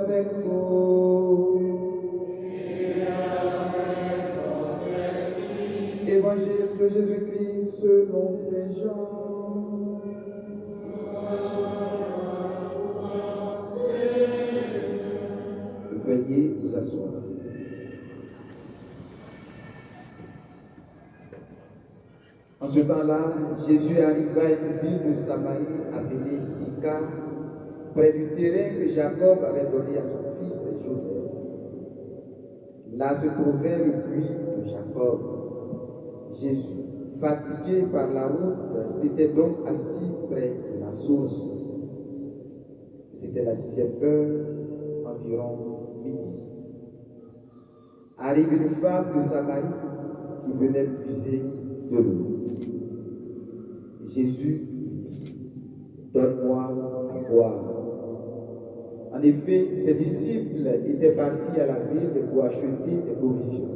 avec vous. Évangile de Jésus-Christ selon Saint Jean. Veuillez vous asseoir. En ce temps-là, Jésus arriva à une ville de Samarie appelée Sychar, près du terrain que Jacob avait donné à son fils Joseph. Là se trouvait le puits de Jacob. Jésus, fatigué par la route, s'était donc assis près de la source. C'était la 6e heure, environ midi. Arrive une femme de Samarie qui venait puiser de l'eau. Jésus dit, donne-moi à boire. En effet, ses disciples étaient partis à la ville pour acheter des provisions.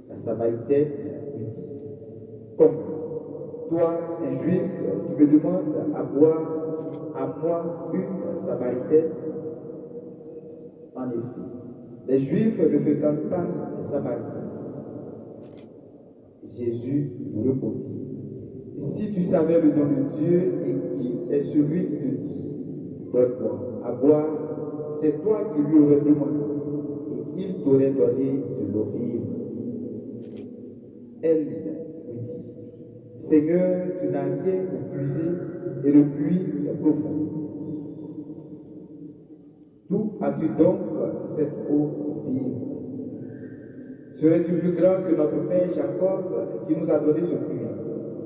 La Samaritaine lui dit, comme toi, un juif, tu me demandes à boire à moi, une Samaritaine. En effet, les Juifs ne fréquentent pas les Samaritains. Jésus lui répondit, si tu savais le don de Dieu et qui est celui qui te dit, donne-moi à boire, c'est toi qui lui aurais demandé et il t'aurait donné de l'eau vive. Elle lui dit, Seigneur, tu n'as rien pour puiser et le puits est profond. D'où as-tu donc cette eau vive? Serais-tu plus grand que notre père Jacob qui nous a donné ce puits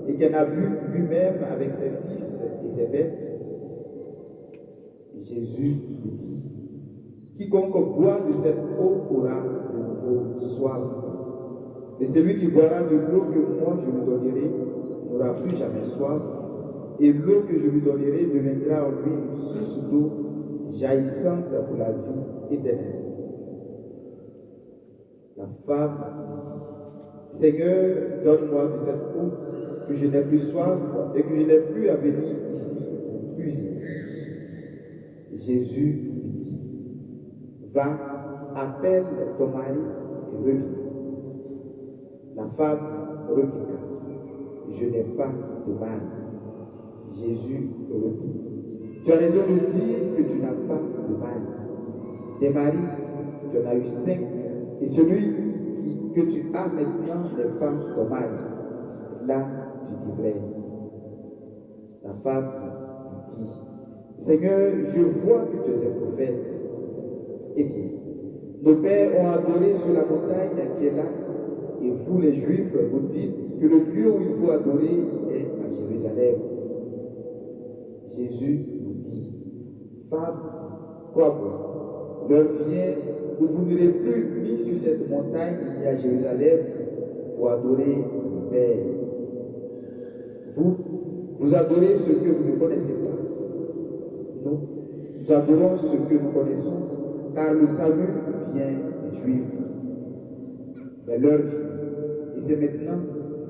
et qui en a bu lui-même avec ses fils et ses bêtes? Jésus lui dit, quiconque boit de cette eau aura de nouveau soif. Mais celui qui boira de l'eau que moi je lui donnerai n'aura plus jamais soif, et l'eau que je lui donnerai deviendra en lui une source d'eau jaillissante pour la vie éternelle. La femme dit, Seigneur, donne-moi de cette eau, que je n'ai plus soif et que je n'ai plus à venir ici pour puiser. Jésus lui dit, va, appelle ton mari et reviens. La femme répliqua, je n'ai pas de mari. Jésus reprit, tu as raison de dire que tu n'as pas de mari. Des maris, tu en as eu 5, et celui que tu as maintenant n'est pas ton mari. Là, tu dis vrai. La femme lui dit, Seigneur, je vois que tu es un prophète. Eh bien, nos pères ont adoré sur la montagne qui est là, et vous les Juifs, vous dites que le lieu où il faut adorer est à Jérusalem. Jésus nous dit, femme, crois-moi, l'heure vient où vous n'irez plus ni sur cette montagne ni à Jérusalem pour adorer le Père. Vous adorez ce que vous ne connaissez pas. Nous adorons ce que nous connaissons, car le salut vient des Juifs. Mais l'heure vient, et c'est maintenant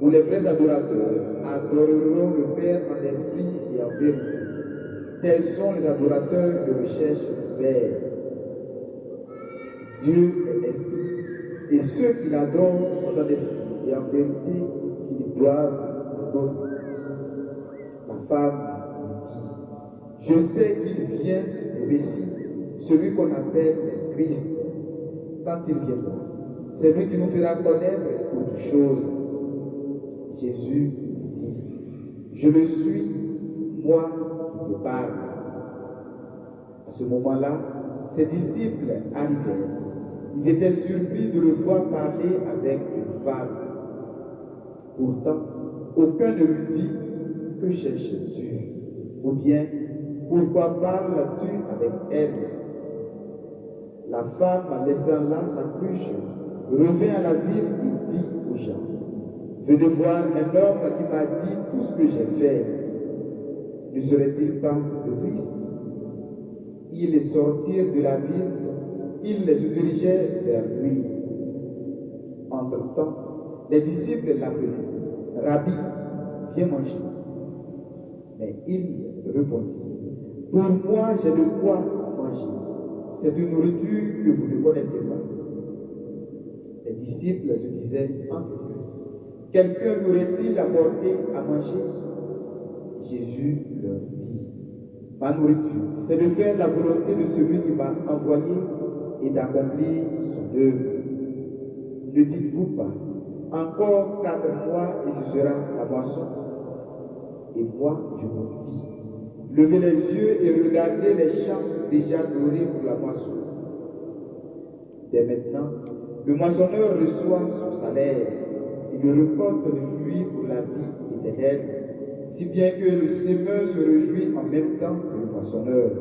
où les vrais adorateurs adoreront le Père en esprit et en vérité. Tels sont les adorateurs que recherche le Père. Dieu est esprit, et ceux qui l'adorent sont en esprit et en vérité qu'ils doivent adorer. La femme lui dit, je sais qu'il vient le Messie, celui qu'on appelle le Christ. Quand il viendra, c'est lui qui nous fera connaître toutes choses. Jésus dit, je le suis, moi qui te parle. À ce moment-là, ses disciples arrivèrent. Ils étaient surpris de le voir parler avec une femme. Pourtant, aucun ne lui dit, que cherches-tu? Ou bien, pourquoi parles-tu avec elle? La femme, laissant là sa cruche, revint à la ville et dit aux gens, venez voir un homme qui m'a dit tout ce que j'ai fait. Ne serait-il pas le Christ? Ils sortirent de la ville, ils se dirigeaient vers lui. Entre-temps, les disciples l'appelaient, Rabbi, viens manger. Mais il répondit, pour moi j'ai de quoi manger c'est une nourriture que vous ne connaissez pas. Les disciples se disaient entre eux, quelqu'un n'aurait-il apporté à manger? Jésus leur dit, ma nourriture, c'est de faire la volonté de celui qui m'a envoyé et d'accomplir son œuvre. Ne dites-vous pas, encore 4 mois et ce sera la moisson? Et moi, je vous dis, levez les yeux et regardez les champs déjà dorés pour la moisson. Dès maintenant, le moissonneur reçoit son salaire. Il récolte le fruit pour la vie éternelle, si bien que le semeur se réjouit en même temps que le moissonneur.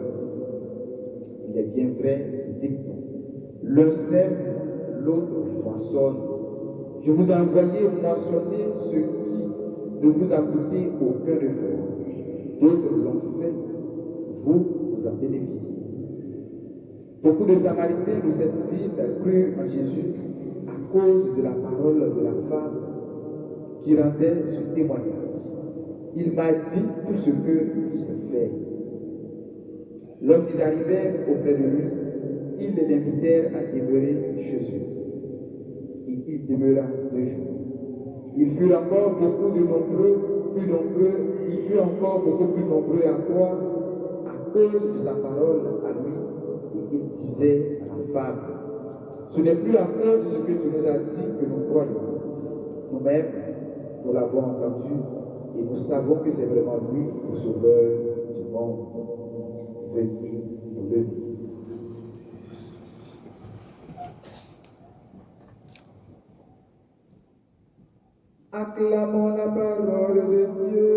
Il est bien vrai, dites-nous, l'un sème, l'autre moissonne. Je vous ai envoyé moissonner ce qui ne vous a coûté aucun effort. D'autres l'ont fait, vous en bénéficiez. Beaucoup de Samaritains de cette ville crurent en Jésus à cause de la parole de la femme qui rendait son témoignage. Il m'a dit tout ce que j'ai fait. Lorsqu'ils arrivèrent auprès de lui, ils l'invitèrent à demeurer chez eux. Et il demeura 2 jours. Ils furent encore beaucoup plus nombreux à croire à cause de sa parole à lui. Et il disait à la femme, ce n'est plus à cause de ce que tu nous as dit que nous croyons. Nous-mêmes, nous l'avons entendu et nous savons que c'est vraiment lui le sauveur du monde. Venez nous le dire. Acclamons la parole de Dieu.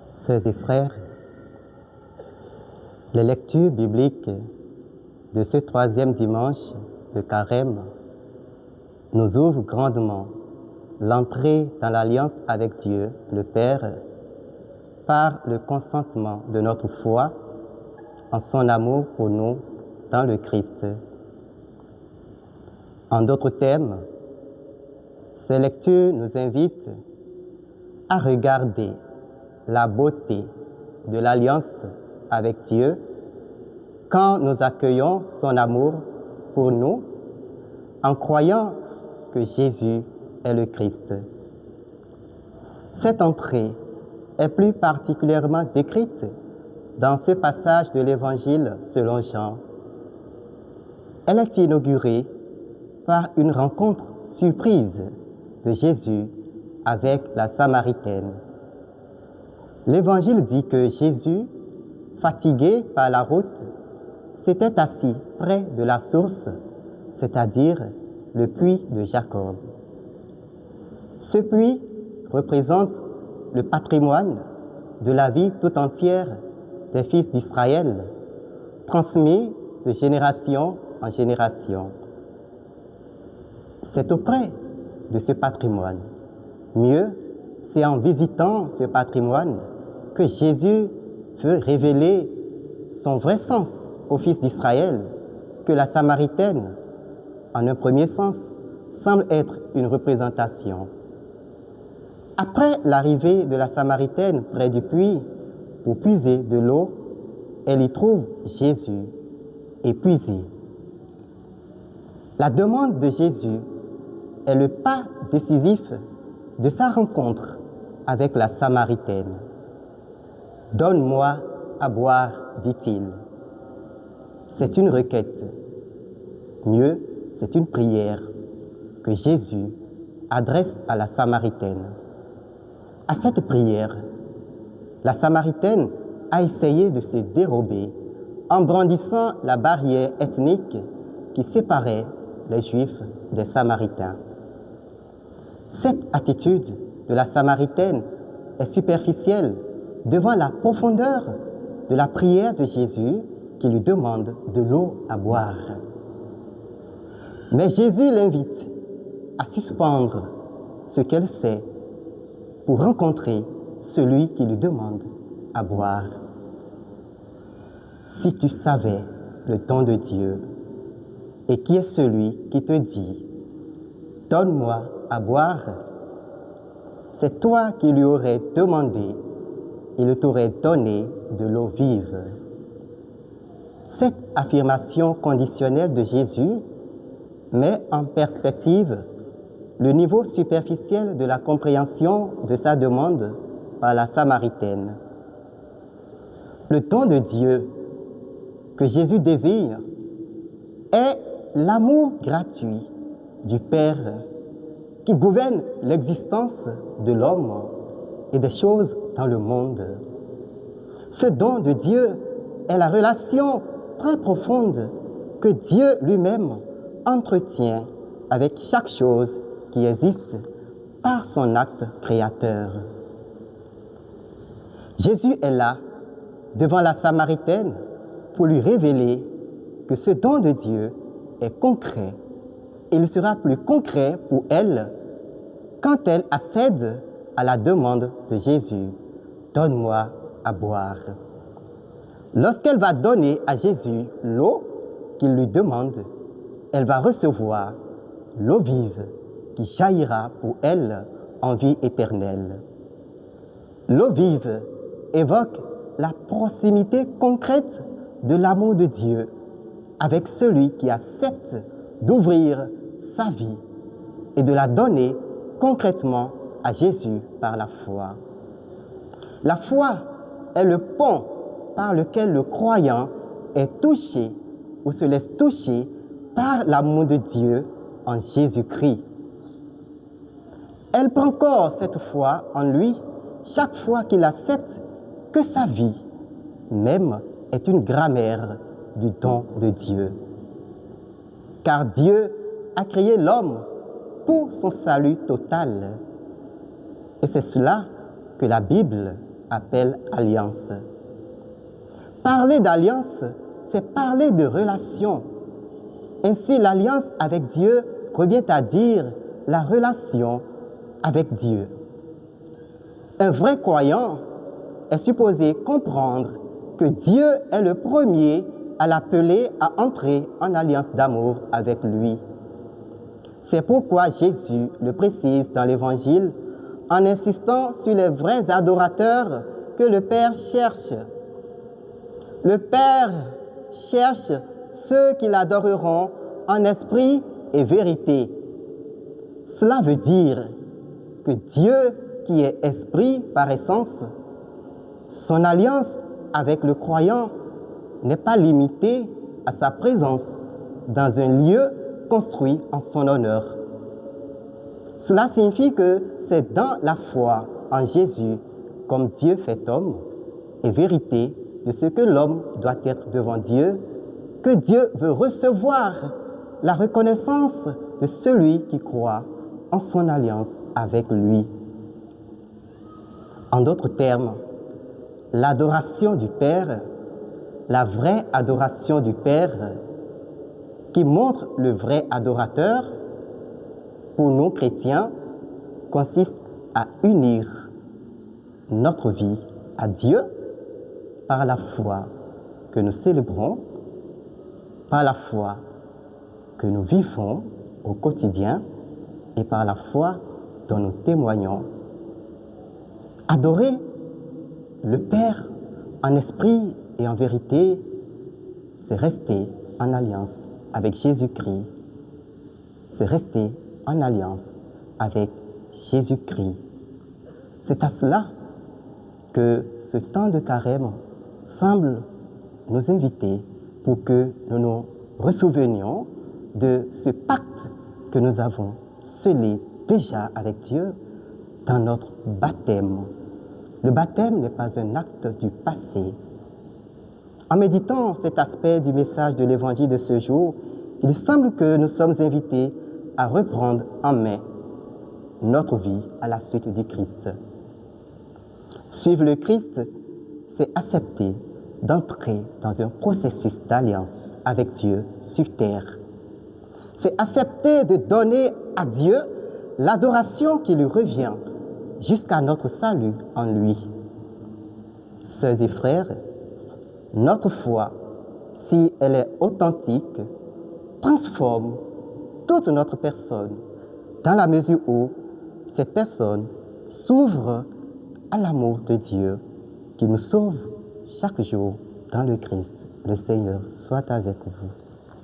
Sœurs et frères, les lectures bibliques de ce 3e dimanche de Carême nous ouvrent grandement l'entrée dans l'alliance avec Dieu, le Père, par le consentement de notre foi en son amour pour nous dans le Christ. En d'autres termes, ces lectures nous invitent à regarder la beauté de l'alliance avec Dieu quand nous accueillons son amour pour nous en croyant que Jésus est le Christ. Cette entrée est plus particulièrement décrite dans ce passage de l'Évangile selon Jean. Elle est inaugurée par une rencontre surprise de Jésus avec la Samaritaine. L'Évangile dit que Jésus, fatigué par la route, s'était assis près de la source, c'est-à-dire le puits de Jacob. Ce puits représente le patrimoine de la vie tout entière des fils d'Israël, transmis de génération en génération. C'est auprès de ce patrimoine, mieux, c'est en visitant ce patrimoine que Jésus veut révéler son vrai sens aux fils d'Israël, que la Samaritaine, en un premier sens, semble être une représentation. Après l'arrivée de la Samaritaine près du puits pour puiser de l'eau, elle y trouve Jésus épuisé. La demande de Jésus est le pas décisif de sa rencontre avec la Samaritaine. « Donne-moi à boire », dit-il. C'est une requête. Mieux, c'est une prière que Jésus adresse à la Samaritaine. À cette prière, la Samaritaine a essayé de se dérober en brandissant la barrière ethnique qui séparait les Juifs des Samaritains. Cette attitude de la Samaritaine est superficielle devant la profondeur de la prière de Jésus qui lui demande de l'eau à boire. Mais Jésus l'invite à suspendre ce qu'elle sait pour rencontrer celui qui lui demande à boire. Si tu savais le don de Dieu et qui est celui qui te dit « Donne-moi à boire », c'est toi qui lui aurais demandé, il t'aurait donné de l'eau vive. Cette affirmation conditionnelle de Jésus met en perspective le niveau superficiel de la compréhension de sa demande par la Samaritaine. Le don de Dieu que Jésus désire est l'amour gratuit du Père qui gouverne l'existence de l'homme et des choses dans le monde. Ce don de Dieu est la relation très profonde que Dieu lui-même entretient avec chaque chose qui existe par son acte créateur. Jésus est là, devant la Samaritaine, pour lui révéler que ce don de Dieu est concret. Et il sera plus concret pour elle quand elle accède à la demande de Jésus. « Donne-moi à boire ». Lorsqu'elle va donner à Jésus l'eau qu'il lui demande, elle va recevoir l'eau vive qui jaillira pour elle en vie éternelle. L'eau vive évoque la proximité concrète de l'amour de Dieu avec celui qui accepte d'ouvrir sa vie et de la donner concrètement à Jésus par la foi. La foi est le pont par lequel le croyant est touché ou se laisse toucher par l'amour de Dieu en Jésus-Christ. Elle prend corps cette foi en lui chaque fois qu'il accepte que sa vie même est une grammaire du don de Dieu. Car Dieu a créé l'homme pour son salut total. Et c'est cela que la Bible appelle alliance. Parler d'alliance, c'est parler de relation. Ainsi, l'alliance avec Dieu revient à dire la relation avec Dieu. Un vrai croyant est supposé comprendre que Dieu est le premier à l'appeler à entrer en alliance d'amour avec lui. C'est pourquoi Jésus le précise dans l'Évangile en insistant sur les vrais adorateurs que le Père cherche. Le Père cherche ceux qui l'adoreront en esprit et vérité. Cela veut dire que Dieu, qui est esprit par essence, son alliance avec le croyant n'est pas limitée à sa présence dans un lieu construit en son honneur. Cela signifie que c'est dans la foi en Jésus, comme Dieu fait homme, et vérité de ce que l'homme doit être devant Dieu, que Dieu veut recevoir la reconnaissance de celui qui croit en son alliance avec lui. En d'autres termes, l'adoration du Père, la vraie adoration du Père, qui montre le vrai adorateur, pour nous chrétiens, consiste à unir notre vie à Dieu par la foi que nous célébrons, par la foi que nous vivons au quotidien et par la foi dont nous témoignons. Adorer le Père en esprit et en vérité, c'est rester en alliance avec Jésus-Christ. C'est rester en alliance avec Jésus-Christ. C'est à cela que ce temps de carême semble nous inviter pour que nous nous ressouvenions de ce pacte que nous avons scellé déjà avec Dieu dans notre baptême. Le baptême n'est pas un acte du passé. En méditant cet aspect du message de l'Évangile de ce jour, il semble que nous sommes invités à reprendre en main notre vie à la suite du Christ. Suivre le Christ, c'est accepter d'entrer dans un processus d'alliance avec Dieu sur terre. C'est accepter de donner à Dieu l'adoration qui lui revient jusqu'à notre salut en lui. Sœurs et frères, notre foi, si elle est authentique, transforme toute notre personne dans la mesure où cette personne s'ouvre à l'amour de Dieu qui nous sauve chaque jour dans le Christ. Le Seigneur soit avec vous.